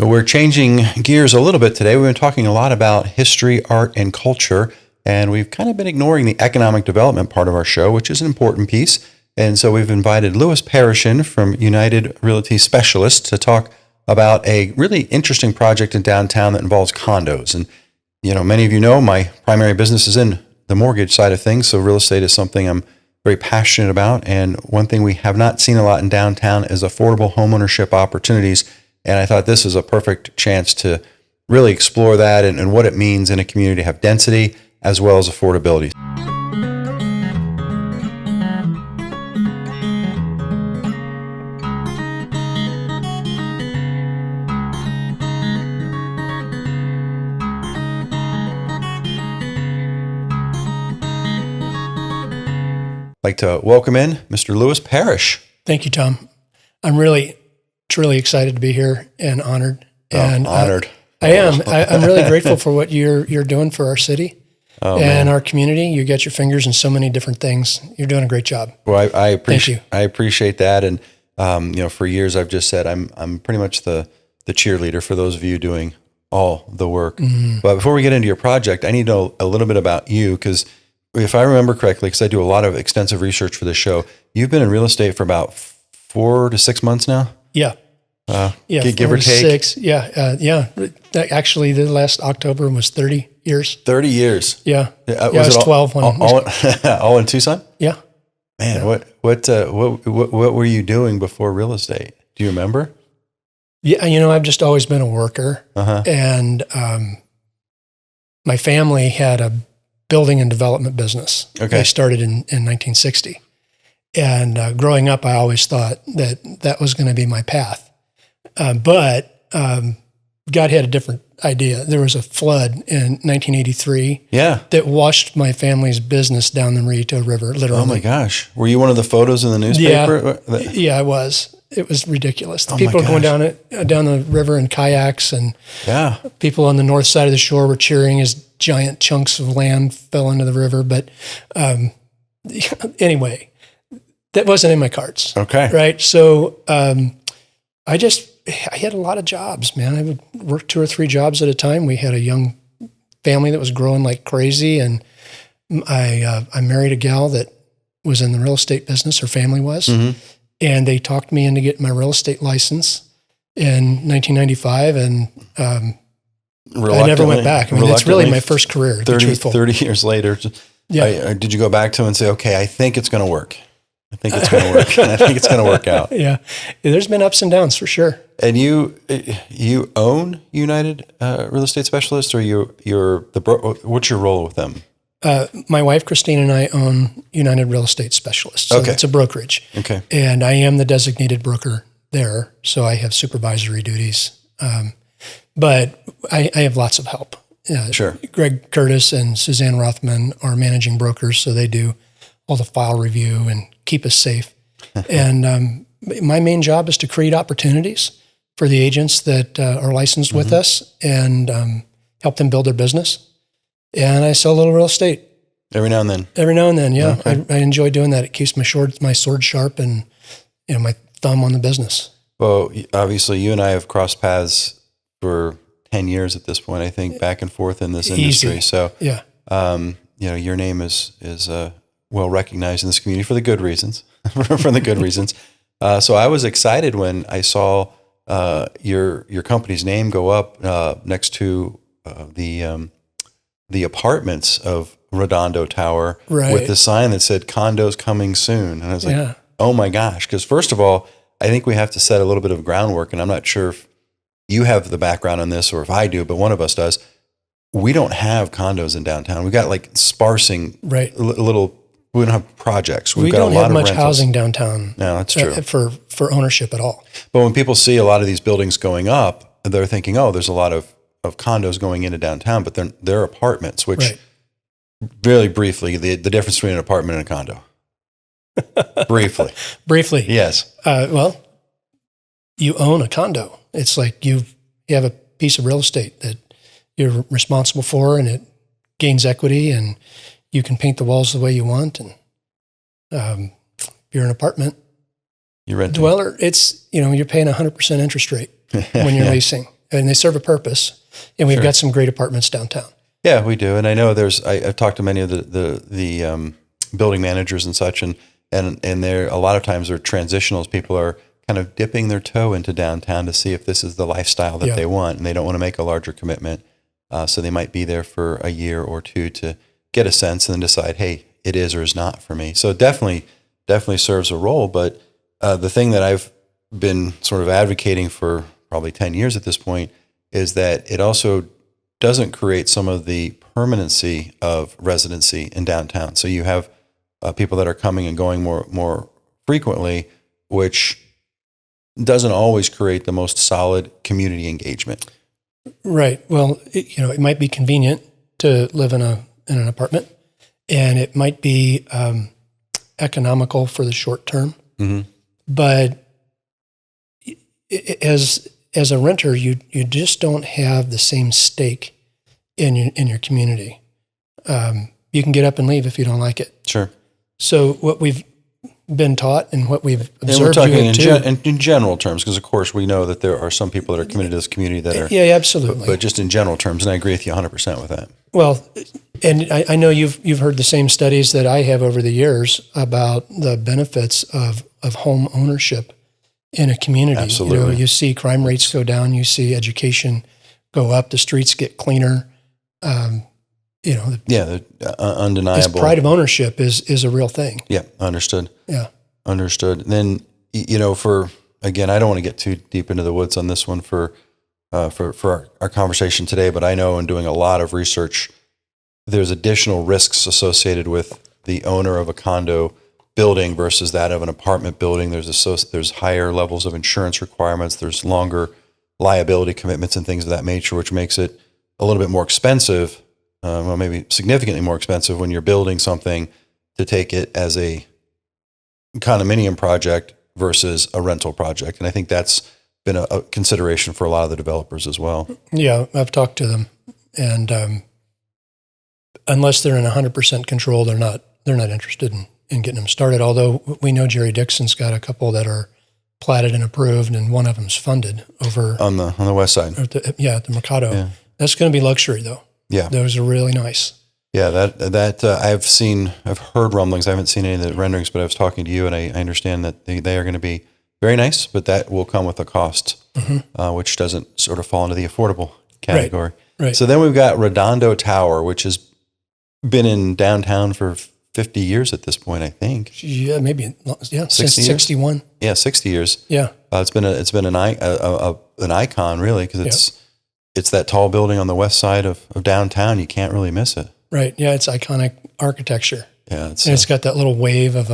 So we're changing gears a little bit today. We've been talking a lot about history, art, and culture, and we've kind of been ignoring the economic development part of our show, which is an important piece. And so we've invited Louis Parrish in from United Realty Specialists to talk about a really interesting project in downtown that involves condos. And, many of you know my primary business is in the mortgage side of things, so real estate is something I'm very passionate about. And one thing we have not seen a lot in downtown is affordable homeownership opportunities. And I thought this is a perfect chance to really explore that and what it means in a community to have density as well as affordability. I'd like to welcome in Mr. Louis Parrish. Thank you, Tom. I'm really, truly excited to be here and honored. And honored. I am. I'm really grateful for what you're doing for our city and our community. You get your fingers in so many different things. You're doing a great job. Well, I appreciate. Thank you. I appreciate that. And for years I've just said I'm pretty much the cheerleader for those of you doing all the work. Mm-hmm. But before we get into your project, I need to know a little bit about you, because if I remember correctly, because I do a lot of extensive research for this show, you've been in real estate for about 4 to 6 months now? Yeah. Give or take? 6. Yeah. Actually, the last October was 30 years. 30 years? Yeah. I was 12 when all in Tucson? Yeah. Man, yeah. What were you doing before real estate? Do you remember? Yeah, I've just always been a worker. And my family had a building and development business. Okay. They started in 1960. And growing up, I always thought that was going to be my path. But God had a different idea. There was a flood in 1983 that washed my family's business down the Rito River, literally. Oh, my gosh. Were you one of the photos in the newspaper? Yeah, I was. It was ridiculous. People going down the river in kayaks, and people on the north side of the shore were cheering as giant chunks of land fell into the river. But anyway, that wasn't in my cards. Okay. Right. So I had a lot of jobs, man. I would work 2 or 3 jobs at a time. We had a young family that was growing like crazy. And I married a gal that was in the real estate business. Her family was. Mm-hmm. And they talked me into getting my real estate license in 1995. And I never went back. I mean, it's really my first career, to be truthful. 30 years later. Yeah. Did you go back to him and say, okay, I think it's going to work. I think it's going to work. I think it's going to work out. Yeah. There's been ups and downs for sure. And you own United Real Estate Specialists, or what's your role with them? My wife, Christine, and I own United Real Estate Specialists. So it's a brokerage. Okay. And I am the designated broker there. So I have supervisory duties. But I have lots of help. Sure. Greg Curtis and Suzanne Rothman are managing brokers. So they do all the file review and keep us safe. And my main job is to create opportunities for the agents that are licensed with us and help them build their business. And I sell a little real estate. Every now and then? Every now and then, yeah. Okay. I enjoy doing that. It keeps my sword sharp and my thumb on the business. Well, obviously you and I have crossed paths for 10 years at this point, I think, back and forth in this industry. So, your name is well recognized in this community for the good reasons. For the good reasons. So I was excited when I saw your company's name go up next to the apartments of Redondo Tower with the sign that said condos coming soon. And I was like, oh my gosh. Because first of all, I think we have to set a little bit of groundwork, and I'm not sure if you have the background on this or if I do, but one of us does. We don't have condos in downtown. We've got like sparsing little. We don't have projects. We got don't a lot have of much rentals. housing downtown. No, that's true. For ownership at all. But when people see a lot of these buildings going up, they're thinking, oh, there's a lot of condos going into downtown, but they're apartments, which really briefly, the difference between an apartment and a condo. Briefly. Yes. Well, you own a condo. It's like you have a piece of real estate that you're responsible for, and it gains equity, and you can paint the walls the way you want. And you're an apartment you rent dweller. It's, you're paying 100% interest rate when you're leasing. and they serve a purpose. And we've got some great apartments downtown. Yeah, we do. And I know I've talked to many of the building managers and such, and they're a lot of times they're transitionals. People are kind of dipping their toe into downtown to see if this is the lifestyle that they want, and they don't want to make a larger commitment. So they might be there for a year or two to get a sense and then decide, hey, it is or is not for me. So it definitely serves a role. But the thing that I've been sort of advocating for probably 10 years at this point is that it also doesn't create some of the permanency of residency in downtown. So you have people that are coming and going more frequently, which doesn't always create the most solid community engagement. Right. Well, it might be convenient to live in an apartment, and it might be economical for the short term. Mm-hmm. But as a renter, you just don't have the same stake in your community. You can get up and leave if you don't like it. Sure. So what we've been taught and what we've observed, and we're talking in general terms, because of course we know that there are some people that are committed to this community that are. Yeah, absolutely. But just in general terms, and I agree with you 100% with that. Well, and I know you've heard the same studies that I have over the years about the benefits of home ownership in a community. Absolutely. You see crime rates go down, you see education go up, the streets get cleaner. Undeniable. This pride of ownership is a real thing. Yeah, understood. Yeah. Understood. Then, again, I don't want to get too deep into the woods on this one for our conversation today, but I know in doing a lot of research, there's additional risks associated with the owner of a condo building versus that of an apartment building. There's higher levels of insurance requirements. There's longer liability commitments and things of that nature, which makes it a little bit more expensive, maybe significantly more expensive when you're building something to take it as a condominium project versus a rental project. And I think that's been a consideration for a lot of the developers as well. Yeah, I've talked to them, and unless they're in 100% control, they're not interested in getting them started. Although we know Jerry Dixon's got a couple that are platted and approved, and one of them's funded over on the west side. At the Mercado. Yeah. That's going to be luxury, though. Yeah, those are really nice. Yeah, that I've heard rumblings. I haven't seen any of the renderings, but I was talking to you, and I understand that they are going to be very nice, but that will come with a cost, which doesn't sort of fall into the affordable category. Right. So then we've got Redondo Tower, which has been in downtown for 50 years at this point, I think. Yeah, maybe. Yeah, since 61. Yeah, 60 years. Yeah, it's been an icon, really, because it's that tall building on the west side of downtown. You can't really miss it. Right. Yeah, it's iconic architecture. Yeah, it's got that little wave of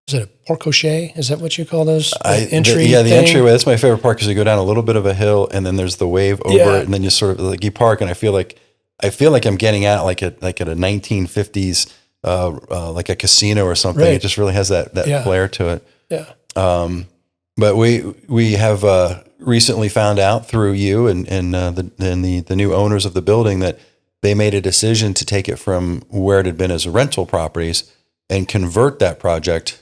is it a porte-cochet? Is that what you call those? The entryway. That's my favorite part because you go down a little bit of a hill and then there's the wave over it, and then you sort of you park, and I feel like I'm getting out like at a 1950s like a casino or something. Right. It just really has that flair to it. Yeah. But we have recently found out through you and the new owners of the building that they made a decision to take it from where it had been as rental properties and convert that project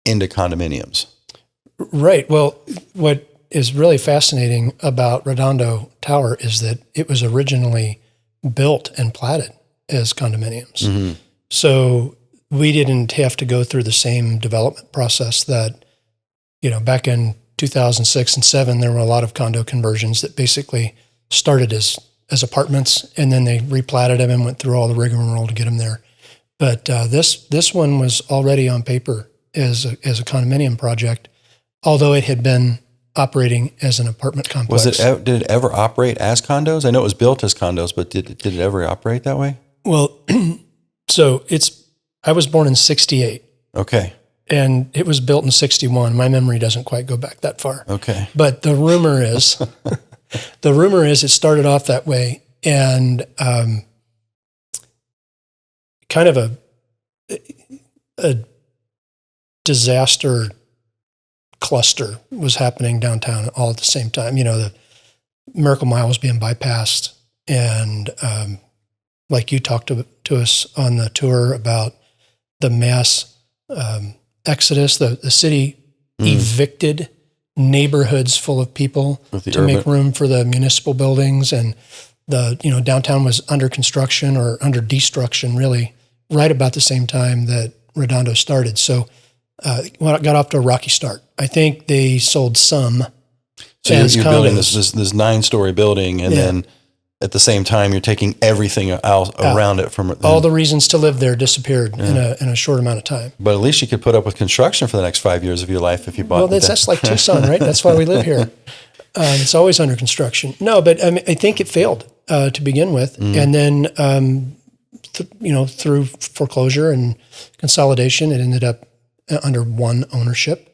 into condominiums. Right. Well, what is really fascinating about Redondo Tower is that it was originally built and platted as condominiums. Mm-hmm. So we didn't have to go through the same development process that, back in 2006 and 2007, there were a lot of condo conversions that basically started as apartments, and then they replatted them and went through all the rigmarole to get them there. But this one was already on paper as a condominium project, although it had been operating as an apartment complex. Did it ever operate as condos? I know it was built as condos, but did it ever operate that way? Well, so I was born in 1968. Okay. And it was built in 1961. My memory doesn't quite go back that far. Okay. But the rumor is it started off that way, and kind of a disaster cluster was happening downtown all at the same time. The Miracle Mile was being bypassed, and like you talked to us on the tour about the mass exodus, the city evicted neighborhoods full of people to make room for the municipal buildings. And downtown was under construction or under destruction, really, right about the same time that Redondo started. So got off to a rocky start. I think they sold some. So you're building this 9-story building, and then at the same time, you're taking everything else around it from all the reasons to live there disappeared in a short amount of time. But at least you could put up with construction for the next 5 years of your life if you bought. Well, that's like Tucson, right? That's why we live here. It's always under construction. No, but I think it failed to begin with, and then through foreclosure and consolidation, it ended up under one ownership.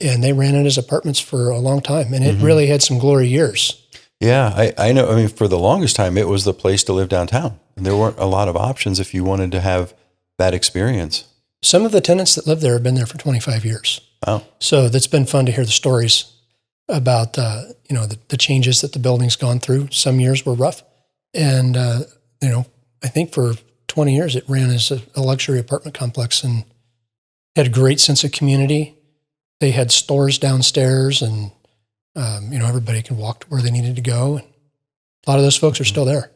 And they ran it as apartments for a long time, and it really had some glory years. Yeah, I know. I mean, for the longest time, it was the place to live downtown. And there weren't a lot of options if you wanted to have that experience. Some of the tenants that live there have been there for 25 years. Wow. So that's been fun to hear the stories about, the changes that the building's gone through. Some years were rough. And, I think for 20 years, it ran as a luxury apartment complex and had a great sense of community. They had stores downstairs, and everybody could walk to where they needed to go. And a lot of those folks are still there.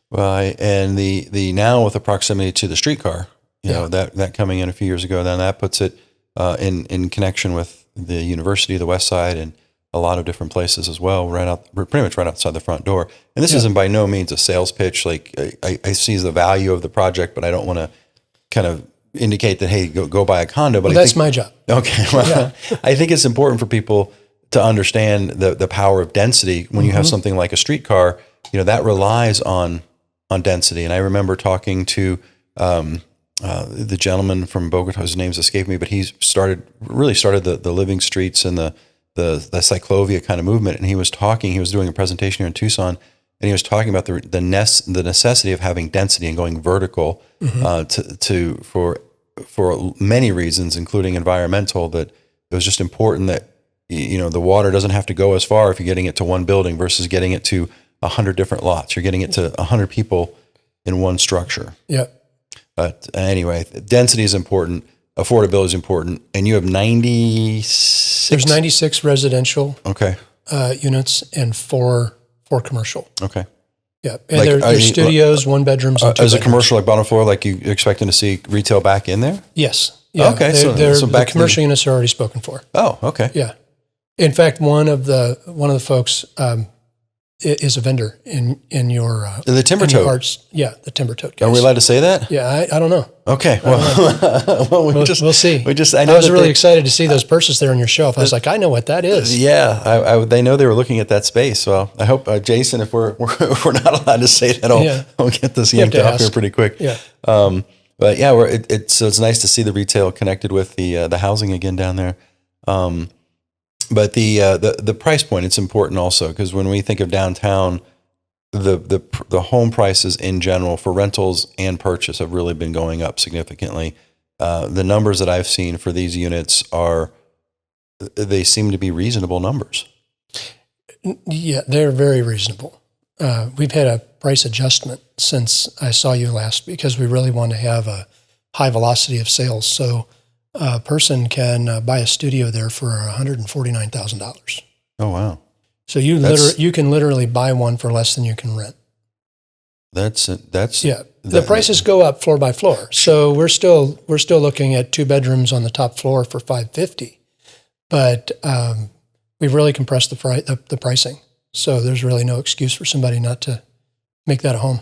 Well, and the now with the proximity to the streetcar, that coming in a few years ago, then that puts it in connection with the university, the West Side, and a lot of different places as well. Pretty much right outside the front door. And this isn't by no means a sales pitch. Like I see the value of the project, but I don't want to kind of indicate that, hey, go buy a condo. But that's my job. Okay. Well, I think it's important for people to understand the power of density when you have something like a streetcar, that relies on density. And I remember talking to the gentleman from Bogota, whose name's escaped me, but he started the living streets and the cyclovia kind of movement. And he was doing a presentation here in Tucson, and he was talking about the necessity of having density and going vertical for many reasons, including environmental, that it was just important that, the water doesn't have to go as far if you're getting it to one building versus getting it to 100 different lots. You're getting it to 100 people in one structure. Yeah. But anyway, density is important. Affordability is important. And you have 96? There's 96 residential units and four commercial. Okay. Yeah. And there's studios, 1 bedrooms, and 2 as bedrooms. a commercial, like bottom floor, like you expecting to see retail back in there? Yes. Yeah. Okay. The commercial units are already spoken for. Oh, okay. Yeah. In fact, one of the folks is a vendor in your the timber tote. The timber tote guys. Are we allowed to say that? Yeah, I don't know. Okay, we'll see. I was really excited to see those purses there on your shelf. I was like, I know what that is. Yeah, they know they were looking at that space. So I hope Jason, if we're not allowed to say that, I'll get this yanked off here pretty quick. Yeah. But yeah, it's nice to see the retail connected with the housing again down there. But the price point, it's important also, because when we think of downtown, the home prices in general for rentals and purchase have really been going up significantly. The numbers that I've seen for these units they seem to be reasonable numbers. Yeah, they're very reasonable. We've had a price adjustment since I saw you last because we really want to have a high velocity of sales. So a person can buy a studio there for $149,000. Oh, wow. So you can literally buy one for less than you can rent. The prices go up floor by floor. So we're still looking at 2 bedrooms on the top floor for $550, but we've really compressed the pricing. So there's really no excuse for somebody not to make that a home.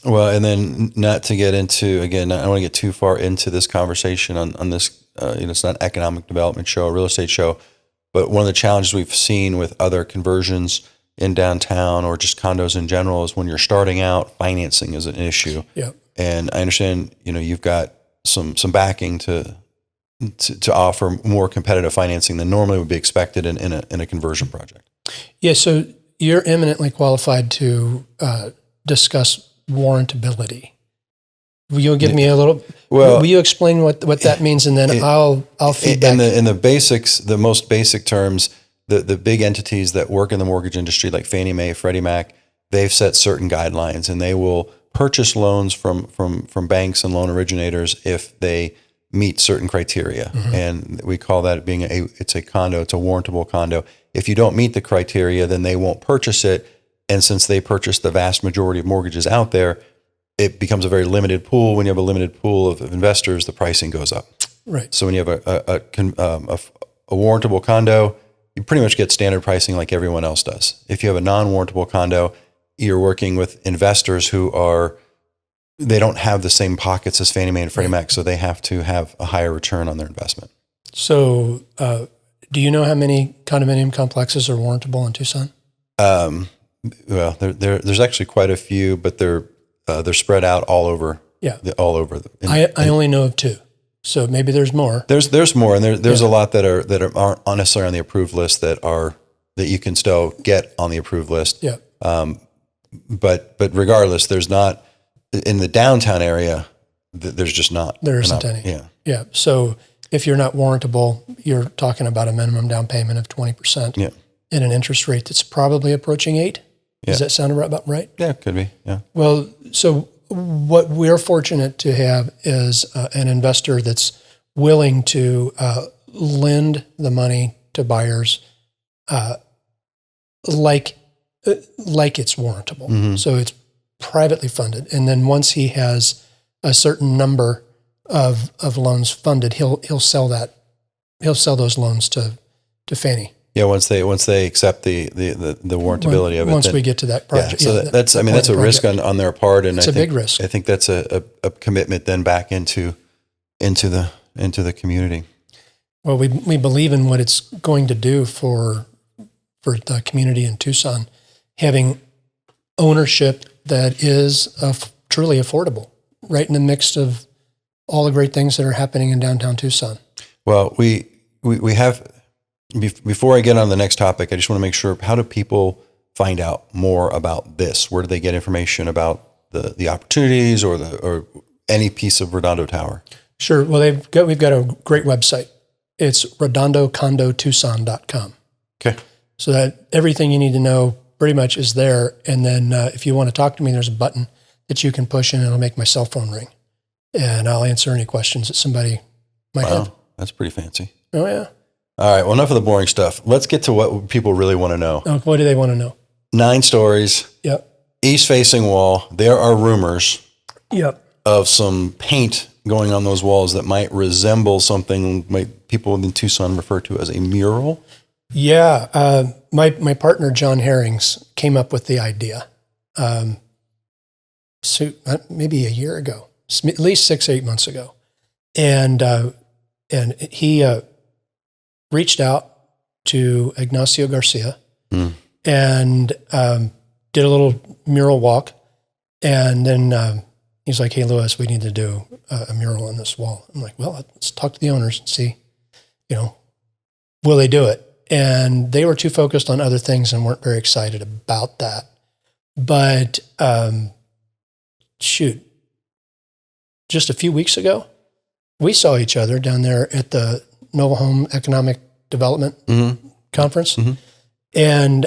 Well, and then not to get into, again, I don't want to get too far into this conversation on this. It's not an economic development show, a real estate show. But one of the challenges we've seen with other conversions in downtown or just condos in general is when you're starting out, financing is an issue. Yeah. And I understand, you've got some backing to offer more competitive financing than normally would be expected in a conversion project. Yeah. So you're eminently qualified to discuss warrantability. Will you give me a little? Well, will you explain what that means, and then I'll feedback. In the basics, the most basic terms, the big entities that work in the mortgage industry, like Fannie Mae, Freddie Mac, they've set certain guidelines, and they will purchase loans from banks and loan originators if they meet certain criteria. And we call that being it's a condo, it's a warrantable condo. If you don't meet the criteria, then they won't purchase it. And since they purchase the vast majority of mortgages out there, it becomes a very limited pool. When you have a limited pool of investors, the pricing goes up. Right. So when you have a warrantable condo, you pretty much get standard pricing like everyone else does. If you have a non-warrantable condo, you're working with investors they don't have the same pockets as Fannie Mae and Freddie Mac, so they have to have a higher return on their investment. So do you know how many condominium complexes are warrantable in Tucson? Well, there's actually quite a few, but they're spread out all over. Yeah, all over. I only know of 2, so maybe there's more. There's more, and there's a lot that aren't necessarily on the approved list that you can still get on the approved list. Yeah. But regardless, there's not in the downtown area. There's just not. There isn't any. Yeah. Yeah. So if you're not warrantable, you're talking about a minimum down payment of 20%. Yeah. And an interest rate that's probably approaching 8%. Yeah. Does that sound about right? Yeah, it could be. Yeah. Well, so what we're fortunate to have is an investor that's willing to lend the money to buyers like it's warrantable. So it's privately funded. And then once he has a certain number of loans funded, he'll sell those loans to Fannie. Yeah, once they accept the warrantability of it. Once we get to that project. Yeah, so that's a risk on their part, and it's a big risk. I think that's a commitment then back into the community. Well, we believe in what it's going to do for the community in Tucson, having ownership that is truly affordable, right in the mix of all the great things that are happening in downtown Tucson. Well, we have. Before I get on the next topic, I just want to make sure, how do people find out more about this? Where do they get information about the opportunities or any piece of Redondo Tower? Sure. Well, we've got a great website. It's redondocondotucson.com. Okay. So that everything you need to know pretty much is there. And then if you want to talk to me, there's a button that you can push and it'll make my cell phone ring. And I'll answer any questions that somebody might have. That's pretty fancy. Oh, yeah. All right. Well, enough of the boring stuff. Let's get to what people really want to know. Oh, what do they want to know? 9 stories. Yep. East-facing wall. There are rumors. Yep. Of some paint going on those walls that might resemble something people in Tucson refer to as a mural. Yeah. My partner, John Herrings, came up with the idea. So maybe a year ago, at least 6-8 months ago. And he reached out to Ignacio Garcia and did a little mural walk. And then he's like, "Hey, Louis, we need to do a mural on this wall." I'm like, "Well, let's talk to the owners and see, will they do it?" And they were too focused on other things and weren't very excited about that. But just a few weeks ago, we saw each other down there at the Noble Home Economic Development Conference. And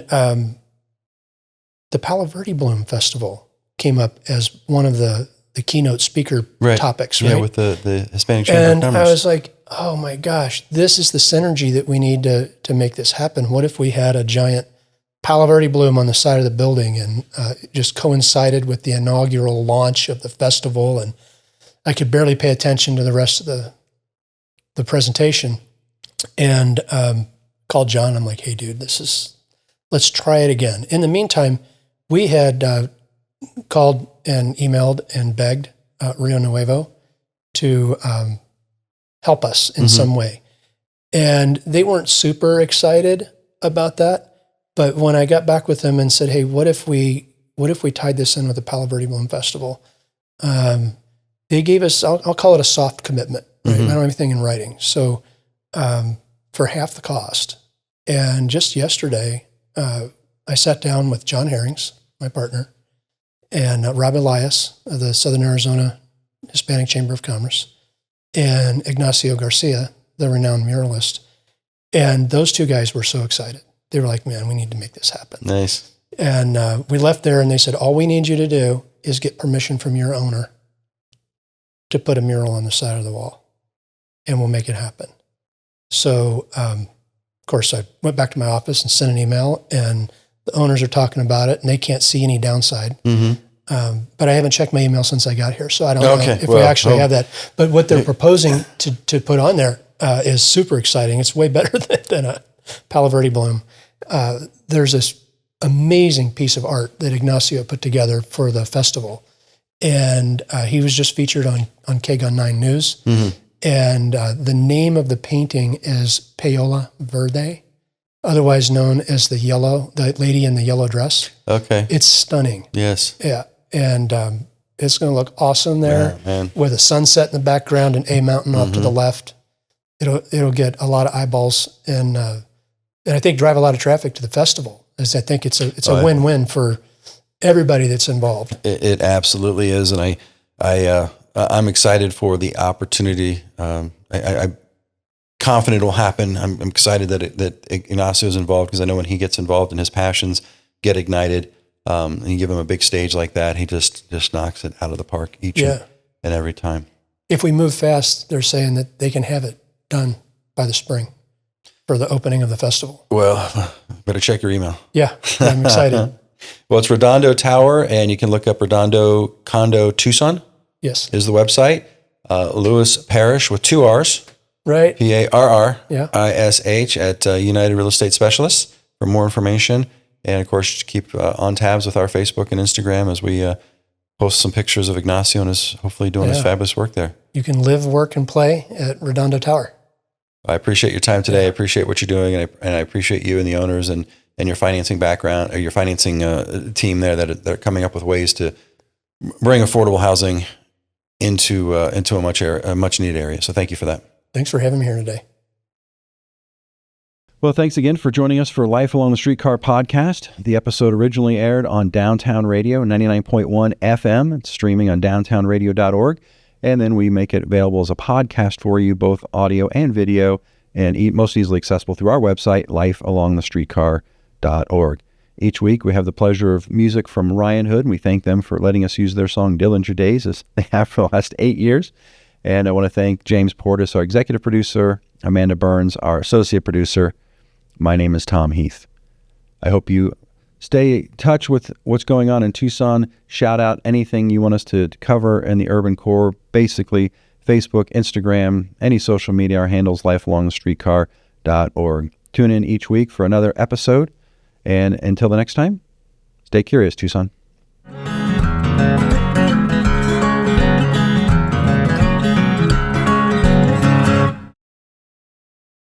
the Palo Verde Bloom Festival came up as one of the keynote speaker topics, right? Yeah, with the Hispanic Chamber of Commerce. And I was like, oh my gosh, this is the synergy that we need to make this happen. What if we had a giant Palo Verde bloom on the side of the building and just coincided with the inaugural launch of the festival, and I could barely pay attention to the rest of the presentation, and called John. I'm like, "Hey, dude, let's try it again." In the meantime, we had called and emailed and begged Rio Nuevo to help us in some way, and they weren't super excited about that. But when I got back with them and said, "Hey, what if we tied this in with the Palo Verde Bloom Festival?" They gave us, I'll call it a soft commitment. Right? I don't have anything in writing. So for half the cost. And just yesterday, I sat down with John Herrings, my partner, and Rob Elias of the Southern Arizona Hispanic Chamber of Commerce, and Ignacio Garcia, the renowned muralist. And those two guys were so excited. They were like, "Man, we need to make this happen." Nice. And we left there and they said, "All we need you to do is get permission from your owner to put a mural on the side of the wall." and we'll make it happen. So, of course, I went back to my office and sent an email, and the owners are talking about it, and they can't see any downside. But I haven't checked my email since I got here, so I don't know if we actually have that. But what they're proposing to put on there is super exciting. It's way better than a Palo Verde bloom. There's this amazing piece of art that Ignacio put together for the festival, and he was just featured on K-Gun 9 News. And the name of the painting is Paola Verde, otherwise known as the lady in the yellow dress. Okay. It's stunning. Yes. Yeah. And it's going to look awesome there with a sunset in the background and a mountain off to the left. It'll get a lot of eyeballs and I think drive a lot of traffic to the festival. As I think it's a win-win for everybody that's involved. It absolutely is. And I'm excited for the opportunity. I'm confident it will happen. I'm excited that Ignacio is involved, because I know when he gets involved and his passions get ignited, and you give him a big stage like that, he just knocks it out of the park each and every time. If we move fast, they're saying that they can have it done by the spring for the opening of the festival. Well, better check your email. Yeah, I'm excited. Well, it's Redondo Tower, and you can look up Redondo Condo Tucson. Yes. Is the website. Louis Parrish with 2 R's. Right. Parrish at United Real Estate Specialists for more information. And of course, keep on tabs with our Facebook and Instagram as we post some pictures of Ignacio and is hopefully doing his fabulous work there. You can live, work, and play at Redondo Tower. I appreciate your time today. I appreciate what you're doing, and I appreciate you and the owners and your financing background, or your financing team there that are coming up with ways to bring affordable housing into a much needed area. So thank you for that. Thanks for having me here today. Well, thanks again for joining us for Life Along the Streetcar podcast. The episode originally aired on Downtown Radio, 99.1 FM. It's streaming on downtownradio.org. And then we make it available as a podcast for you, both audio and video, and most easily accessible through our website, lifealongthestreetcar.org. Each week, we have the pleasure of music from Ryan Hood, and we thank them for letting us use their song Dillinger Days, as they have for the last 8 years. And I want to thank James Portis, our executive producer, Amanda Burns, our associate producer. My name is Tom Heath. I hope you stay in touch with what's going on in Tucson. Shout out anything you want us to cover in the urban core. Basically, Facebook, Instagram, any social media. Our handle's lifealongthestreetcar.org. Tune in each week for another episode. And until the next time, stay curious, Tucson.